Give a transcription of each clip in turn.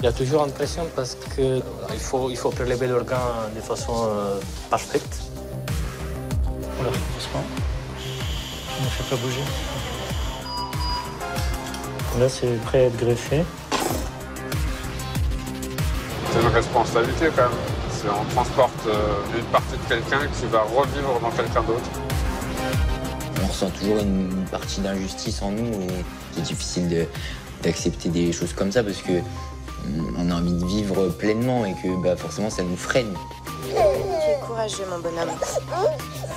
Il y a toujours une pression parce qu'il faut prélever l'organe de façon parfaite. Voilà, doucement. Ne fais pas bouger. Là, c'est prêt à être greffé. C'est une responsabilité quand même. On transporte une partie de quelqu'un qui va revivre dans quelqu'un d'autre. On ressent toujours une partie d'injustice en nous et c'est difficile d'accepter des choses comme ça parce que on a envie de vivre pleinement et que forcément ça nous freine. Tu es courageux, mon bonhomme.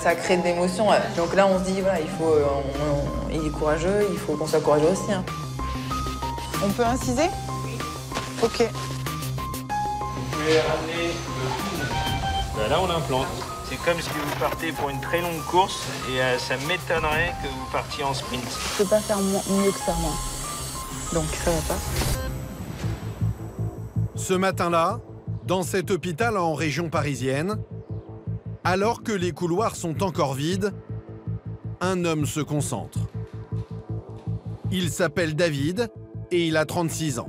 Ça crée de l'émotion. Donc là, on se dit, voilà, il est courageux, il faut qu'on soit courageux aussi. Hein. On peut inciser? Oui. Ok. Vous pouvez ramener le... Là, on implante. C'est comme si vous partez pour une très longue course et ça m'étonnerait que vous partiez en sprint. Je peux pas faire mieux que ça, moi. Donc ça va pas. Ce matin-là, dans cet hôpital en région parisienne, alors que les couloirs sont encore vides, un homme se concentre. Il s'appelle David et il a 36 ans.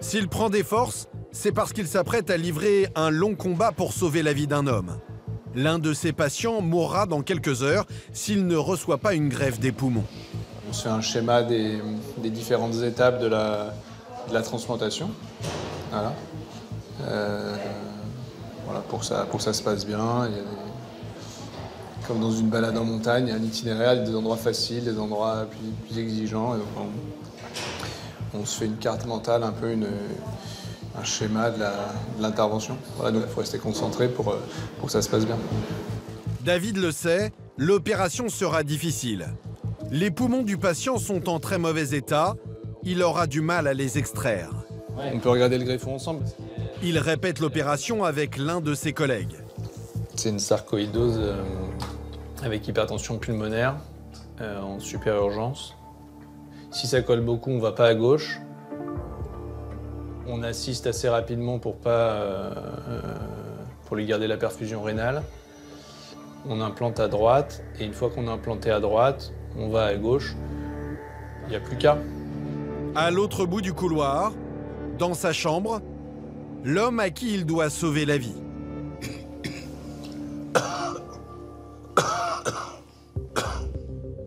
S'il prend des forces, c'est parce qu'il s'apprête à livrer un long combat pour sauver la vie d'un homme. L'un de ses patients mourra dans quelques heures s'il ne reçoit pas une greffe des poumons. On se fait un schéma des différentes étapes de la transplantation. Voilà. Voilà, pour que ça se passe bien. Il y a comme dans une balade en montagne, il y a un itinéraire, il y a des endroits faciles, des endroits plus exigeants. Et donc on se fait une carte mentale, un peu un schéma de l'intervention. Voilà, donc il faut rester concentré pour que ça se passe bien. David le sait, l'opération sera difficile. Les poumons du patient sont en très mauvais état. Il aura du mal à les extraire. On peut regarder le greffon ensemble. Il répète l'opération avec l'un de ses collègues. C'est une sarcoïdose avec hypertension pulmonaire en super urgence. Si ça colle beaucoup, on ne va pas à gauche. On assiste assez rapidement pour lui garder la perfusion rénale. On implante à droite et une fois qu'on a implanté à droite, on va à gauche. Il n'y a plus qu'à. À l'autre bout du couloir, dans sa chambre, l'homme à qui il doit sauver la vie.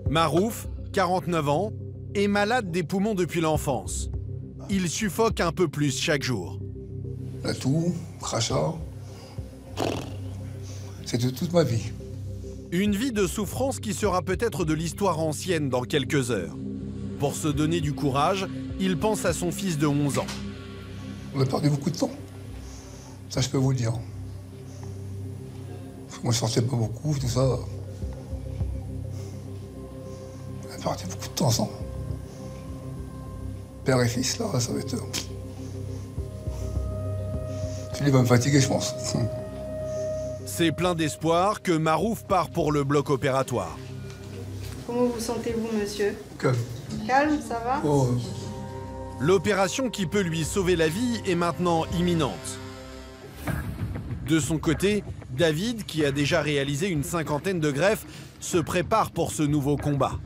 Marouf, 49 ans, est malade des poumons depuis l'enfance. Il suffoque un peu plus chaque jour. La toux, crachat, c'est de toute ma vie. Une vie de souffrance qui sera peut-être de l'histoire ancienne dans quelques heures. Pour se donner du courage, il pense à son fils de 11 ans. On a perdu beaucoup de temps. Ça, je peux vous le dire. Moi, je sortais pas beaucoup, tout ça. On a perdu beaucoup de temps ensemble. Père et fils, là, ça va être... Philippe va me fatiguer, je pense. C'est plein d'espoir que Marouf part pour le bloc opératoire. Comment vous sentez-vous, monsieur? Calme. Calme, ça va? Oh, L'opération qui peut lui sauver la vie est maintenant imminente. De son côté, David, qui a déjà réalisé une 50aine de greffes, se prépare pour ce nouveau combat.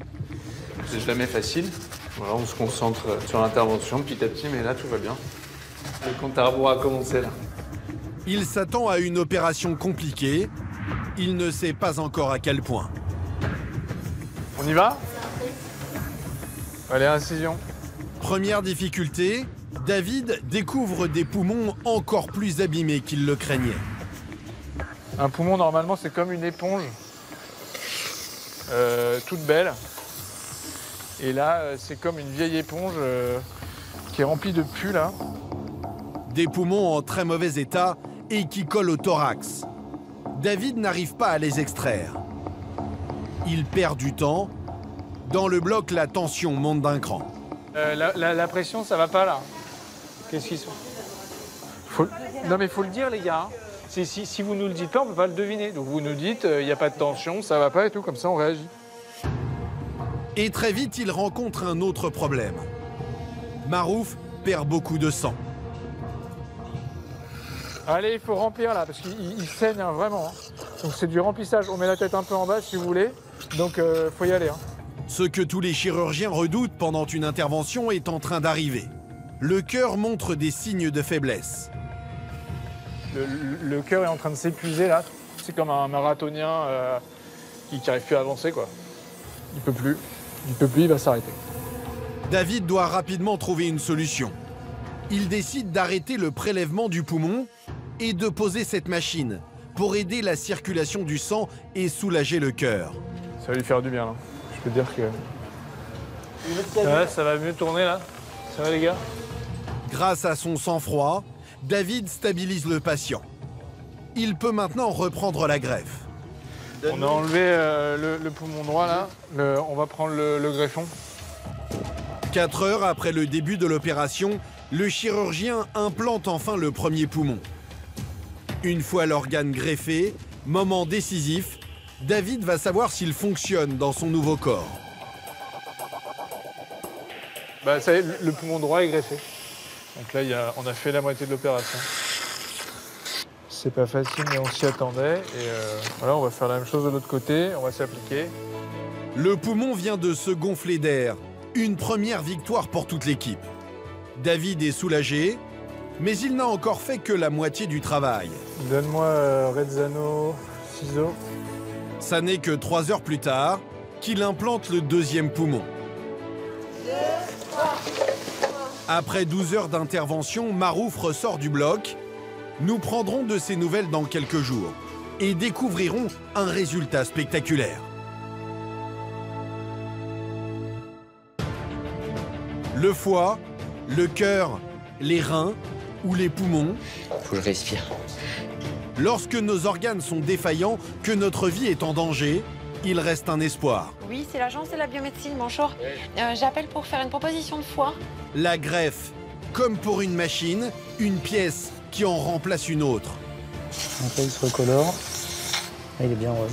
C'est jamais facile. Voilà, on se concentre sur l'intervention petit à petit, mais là, tout va bien. Le compte à rebours a commencé, là. Il s'attend à une opération compliquée. Il ne sait pas encore à quel point. On y va? Allez, incision. Première difficulté, David découvre des poumons encore plus abîmés qu'il le craignait. Un poumon, normalement, c'est comme une éponge, toute belle. Et là, c'est comme une vieille éponge qui est remplie de pus, là. Des poumons en très mauvais état et qui collent au thorax. David n'arrive pas à les extraire. Il perd du temps. Dans le bloc, la tension monte d'un cran. La pression, ça va pas, là. Qu'est-ce qu'ils sont? Non, mais il faut le dire, les gars. Si vous nous le dites pas, on peut pas le deviner. Donc vous nous dites, il n'y a pas de tension, ça va pas et tout, comme ça on réagit. Et très vite, il rencontre un autre problème. Marouf perd beaucoup de sang. Allez, il faut remplir là, parce qu'il saigne hein, vraiment. Hein. Donc c'est du remplissage. On met la tête un peu en bas si vous voulez. Donc faut y aller. Hein. Ce que tous les chirurgiens redoutent pendant une intervention est en train d'arriver. Le cœur montre des signes de faiblesse. Le cœur est en train de s'épuiser là. C'est comme un marathonien qui n'arrive plus à avancer, quoi. Il peut plus, il va s'arrêter. David doit rapidement trouver une solution. Il décide d'arrêter le prélèvement du poumon et de poser cette machine pour aider la circulation du sang et soulager le cœur. Ça va lui faire du bien, là. Je peux te dire que... ça va mieux tourner, là. Ça va, les gars? Grâce à son sang-froid, David stabilise le patient. Il peut maintenant reprendre la greffe. On a enlevé le poumon droit, là. On va prendre le greffon. 4 heures après le début de l'opération, le chirurgien implante enfin le premier poumon. Une fois l'organe greffé, moment décisif, David va savoir s'il fonctionne dans son nouveau corps. Bah, ça y est, le poumon droit est greffé. Donc là, on a fait la moitié de l'opération. C'est pas facile, mais on s'y attendait. Et voilà, on va faire la même chose de l'autre côté, on va s'appliquer. Le poumon vient de se gonfler d'air. Une première victoire pour toute l'équipe. David est soulagé, mais il n'a encore fait que la moitié du travail. Donne-moi Rezzano, ciseaux. Ça n'est que 3 heures plus tard qu'il implante le deuxième poumon. Après 12 heures d'intervention, Marouf ressort du bloc. Nous prendrons de ses nouvelles dans quelques jours et découvrirons un résultat spectaculaire. Le foie, le cœur, les reins ou les poumons. Faut que je respire. Lorsque nos organes sont défaillants, que notre vie est en danger, il reste un espoir. Oui, c'est l'agence de la biomédecine, bonjour. J'appelle pour faire une proposition de foie. La greffe, comme pour une machine, une pièce qui en remplace une autre. Donc là, il se recolore. Là, il est bien rose.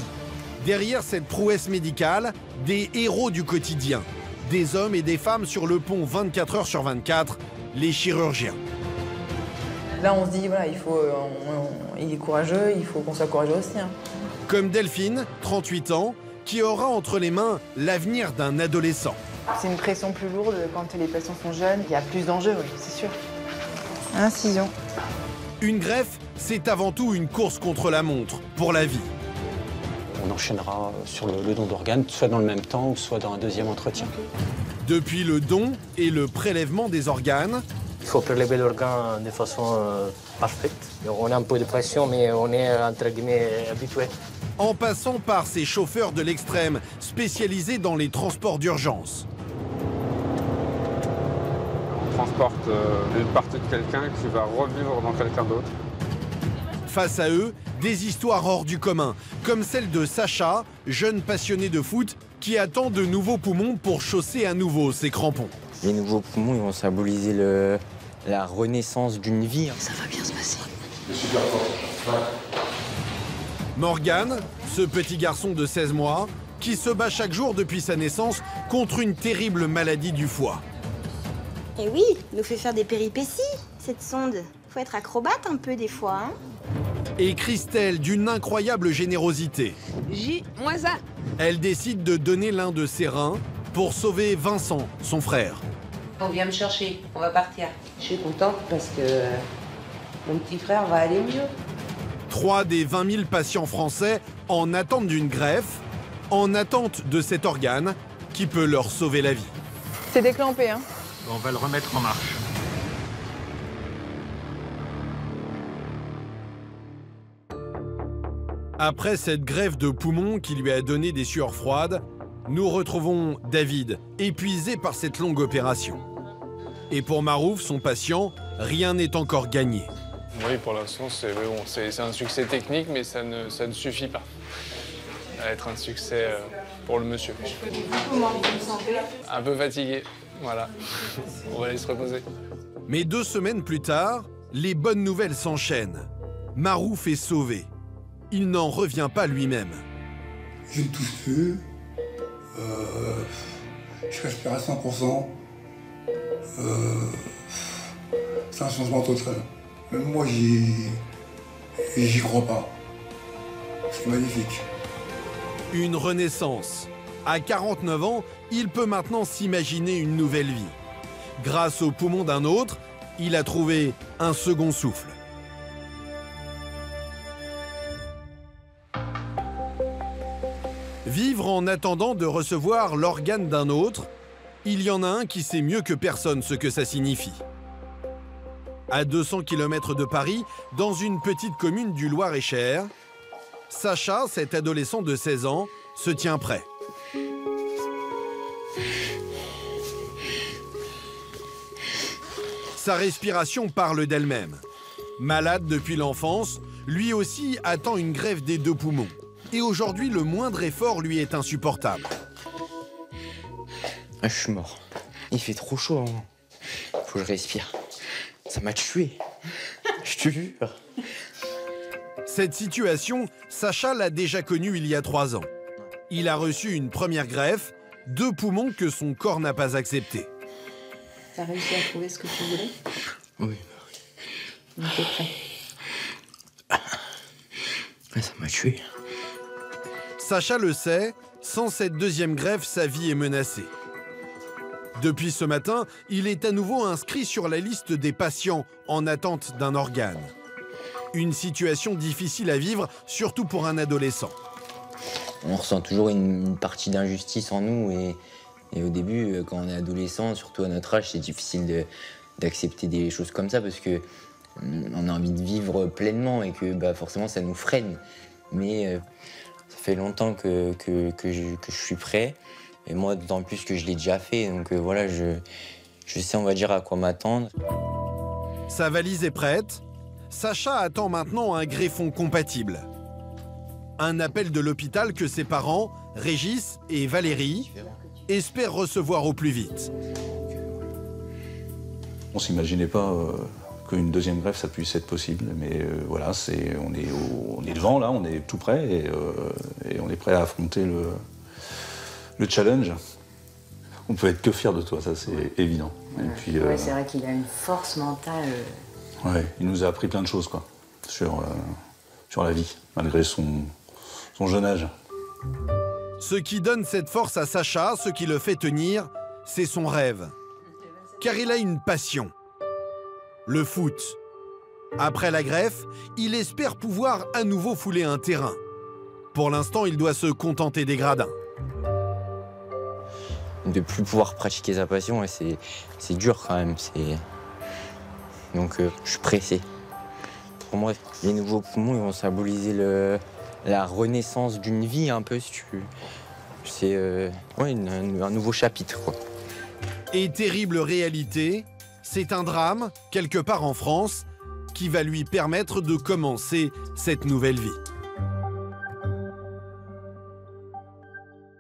Derrière cette prouesse médicale, des héros du quotidien. Des hommes et des femmes sur le pont 24 heures sur 24, les chirurgiens. Là, on se dit, voilà, il est courageux, il faut qu'on soit courageux aussi. Hein. Comme Delphine, 38 ans, qui aura entre les mains l'avenir d'un adolescent. C'est une pression plus lourde quand les patients sont jeunes. Il y a plus d'enjeux, oui, c'est sûr. Incision. Une greffe, c'est avant tout une course contre la montre, pour la vie. On enchaînera sur le don d'organes, soit dans le même temps ou soit dans un deuxième entretien. Depuis le don et le prélèvement des organes, il faut prélever l'organe de façon parfaite. On a un peu de pression, mais on est entre guillemets habitué. En passant par ces chauffeurs de l'extrême spécialisés dans les transports d'urgence. On transporte une partie de quelqu'un qui va revivre dans quelqu'un d'autre. Face à eux, des histoires hors du commun, comme celle de Sacha, jeune passionné de foot, qui attend de nouveaux poumons pour chausser à nouveau ses crampons. Les nouveaux poumons, ils vont symboliser la renaissance d'une vie. Ça va bien se passer. Morgane, ce petit garçon de 16 mois, qui se bat chaque jour depuis sa naissance contre une terrible maladie du foie. Eh oui, nous fait faire des péripéties, cette sonde. Faut être acrobate un peu des fois, hein. Et Christelle, d'une incroyable générosité. J-1. Elle décide de donner l'un de ses reins pour sauver Vincent, son frère. On vient me chercher, on va partir. Je suis contente parce que mon petit frère va aller mieux. 3 des 20 000 patients français en attente d'une greffe, en attente de cet organe qui peut leur sauver la vie. C'est déclampé, hein. On va le remettre en marche. Après cette greffe de poumon qui lui a donné des sueurs froides, nous retrouvons David, épuisé par cette longue opération. Et pour Marouf, son patient, rien n'est encore gagné. Oui, pour l'instant, c'est un succès technique, mais ça ne suffit pas à être un succès pour le monsieur. Comment vous vous sentez? Un peu fatigué, voilà. On va aller se reposer. Mais 2 semaines plus tard, les bonnes nouvelles s'enchaînent. Marouf est sauvé. Il n'en revient pas lui-même. J'ai tout fait. Je respire à 100%. C'est un changement total. Même moi, j'y crois pas. C'est magnifique. Une renaissance, À 49 ans, il peut maintenant s'imaginer une nouvelle vie. Grâce aux poumons d'un autre, il a trouvé un second souffle. Vivre en attendant de recevoir l'organe d'un autre, il y en a un qui sait mieux que personne ce que ça signifie. À 200 km de Paris, dans une petite commune du Loir-et-Cher, Sacha, cet adolescent de 16 ans, se tient prêt. Sa respiration parle d'elle-même. Malade depuis l'enfance, lui aussi attend une greffe des 2 poumons. Et aujourd'hui, le moindre effort lui est insupportable. Ah, je suis mort. Il fait trop chaud. Hein. Faut que je respire. Ça m'a tué. Je te jure. Cette situation, Sacha l'a déjà connue il y a 3 ans. Il a reçu une première greffe, 2 poumons que son corps n'a pas acceptés. T'as réussi à trouver ce que tu voulais? Oui. Donc t'es prêt. Ça m'a tué. Sacha le sait, sans cette 2e greffe, sa vie est menacée. Depuis ce matin, il est à nouveau inscrit sur la liste des patients en attente d'un organe. Une situation difficile à vivre, surtout pour un adolescent. On ressent toujours une partie d'injustice en nous et au début, quand on est adolescent, surtout à notre âge, c'est difficile d'accepter des choses comme ça parce que on a envie de vivre pleinement et que forcément ça nous freine. Mais ça fait longtemps que je suis prêt et moi d'autant plus que je l'ai déjà fait. Donc voilà, je sais, on va dire, à quoi m'attendre. Sa valise est prête. Sacha attend maintenant un greffon compatible. Un appel de l'hôpital que ses parents, Régis et Valérie, espèrent recevoir au plus vite. On ne s'imaginait pas qu'une 2e greffe, ça puisse être possible. Mais voilà, on est devant, là, on est tout prêt et on est prêt à affronter le challenge. On ne peut être que fier de toi, ça c'est évident. Ouais. Et puis, c'est vrai qu'il a une force mentale. Ouais, il nous a appris plein de choses quoi, sur la vie, malgré son jeune âge. Ce qui donne cette force à Sacha, ce qui le fait tenir, c'est son rêve. Car il a une passion, le foot. Après la greffe, il espère pouvoir à nouveau fouler un terrain. Pour l'instant, il doit se contenter des gradins. De plus pouvoir pratiquer sa passion, c'est dur quand même. Donc je suis pressé. Pour moi, les nouveaux poumons ils vont symboliser la renaissance d'une vie un peu, si tu veux. C'est un nouveau chapitre, quoi. Et terrible réalité, c'est un drame, quelque part en France, qui va lui permettre de commencer cette nouvelle vie.